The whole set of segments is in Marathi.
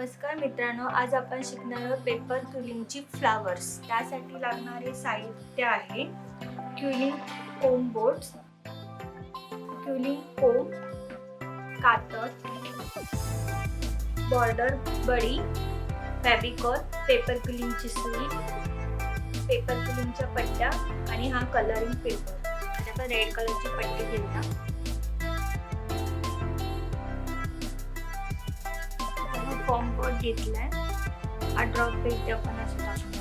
नमस्कार मित्रांनो, आज आपण शिकणार आहोत पेपर क्विलिंगची फ्लावर्स. त्यासाठी लागणारे साहित्य आहे क्विलिंग कोम बोर्ड्स, क्विलिंग कोम, कातर, बॉर्डर बडी, फॅब्रिकॉल, पेपर क्विलिंगची सुई, पेपर क्विलिंगच्या पट्ट्या आणि हा कलरिंग पेपर. आता आपण रेड कलरची पट्टी घेऊया. फॉर्म बोर्ड घेतलाय. हा ड्रॉप पेज आपण असं टाकणार.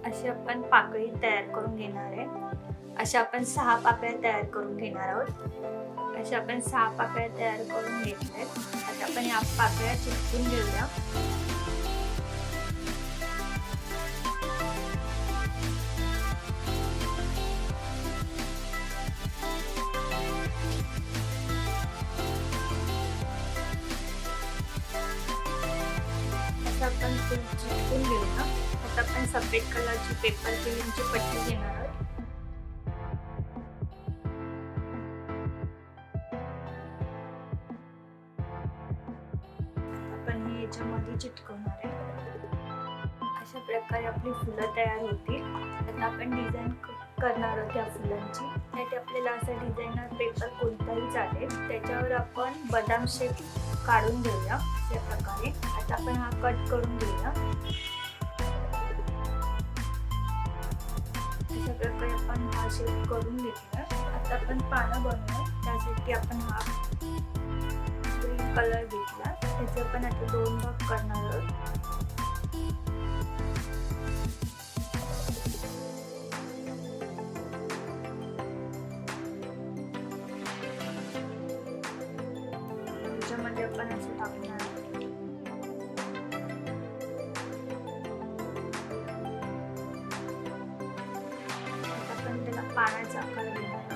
अशी आपण पाकळी तयार करून घेणार आहे. अशा आपण 6 पाकळ्या तयार करून घेणार आहोत. अशा आपण 6 पाकळ्या तयार करून घेतल्यात. आता आपण या पाकळ्या चिटकून घेऊया. आपण चिटकून घेऊया. आता आपण सफेद कलरची पेपर क्विलिंगची पट्टी घेणार आहोत. आपण हे याच्यामध्ये चिटकवणार आहे. अशा प्रकारे आपली फुलं तयार होतील. आता आपण डिझाईन करणार आहोत या फुलांची. त्यासाठी आपल्याला असा डिझायनर पेपर कोणताही चालेल. त्याच्यावर आपण बदाम शेप काढून घेऊया अशा प्रकारे. आता आपण हा कट करून घेऊया. अशा प्रकारे आपण हा शेप करून घेतला. आता आपण पानं बनवूया. त्यासाठी आपण हा ग्रीन कलर घेतला. त्याचे आपण आता 2 भाग करणार आहोत. त्याच्यामध्ये आपण असं टाकणार. आपण त्याला पाण्याचा आकार देणार.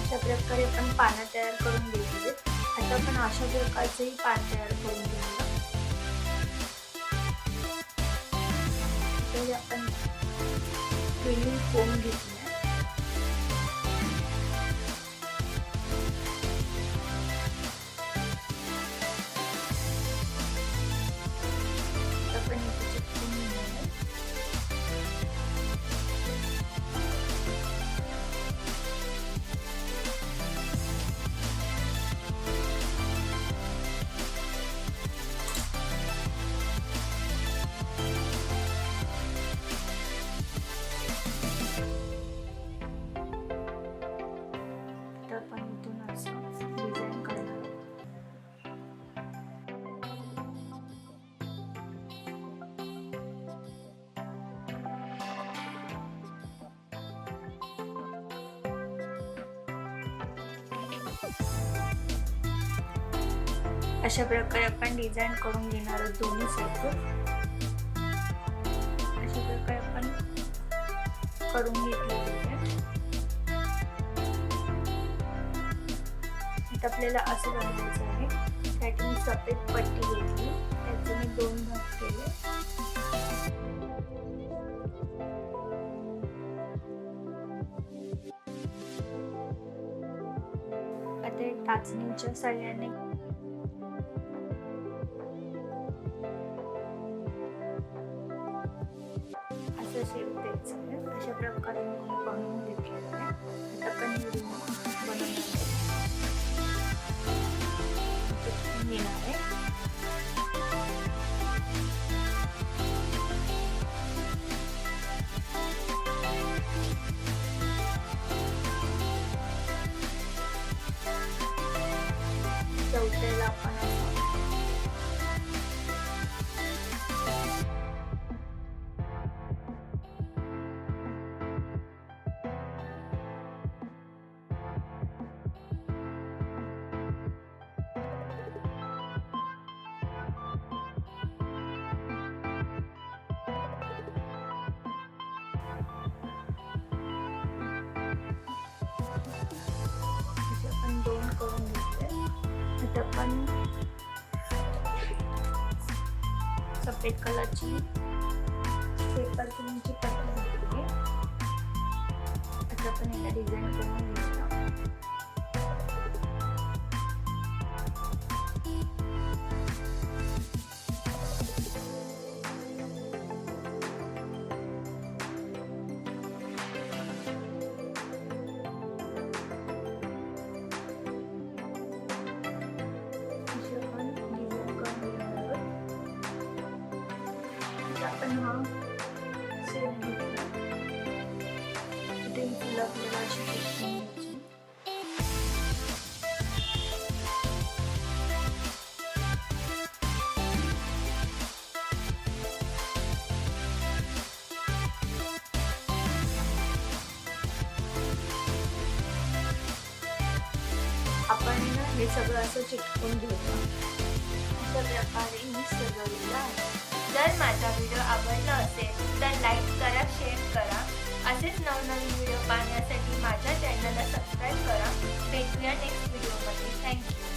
अशा प्रकारे आपण पानं तयार करून घेतली. आता आपण अशा प्रकारचेही पान तयार करून घेऊया. तर आपण क्विलिंग कोम घेतली. आपण इथून असं डिझाईन करणार. अशा प्रकारे आपण डिझाईन करून घेणार आहोत दोन्ही साईडून. अशा प्रकारे आपण करून घेतलेले आहे. आपल्याला असं बनवायचं आहे. त्यासाठी मी सफेद पट्टी घेतली. त्याचे मी 2 भाग केले. आता एक टाचणीच्या साहाय्याने असं शेप द्यायचं आहे. अशा प्रकारे मी बनवून घेतलेलं आहे. आता आपण बनवणार आहे. चौथ्याला आपण सफेद कलरची पेपर तुमची पट्टी घेतली. आता आपण याला डिझाईन करून घेऊया. आपण हा शेप घेतला. इथे फुलं आपल्याला अशी घ्यायची. आपण हे सगळं असं चिटकून घेऊया. अशा प्रकारे मी सजवलेलं आहे. जर माझा व्हिडिओ आवडला असेल तर लाईक करा, शेअर करा. असेच नवनवीन व्हिडिओ पाहण्यासाठी माझ्या चॅनलला सबस्क्राईब करा. भेटूया नेक्स्ट व्हिडिओमध्ये. थँक्यू.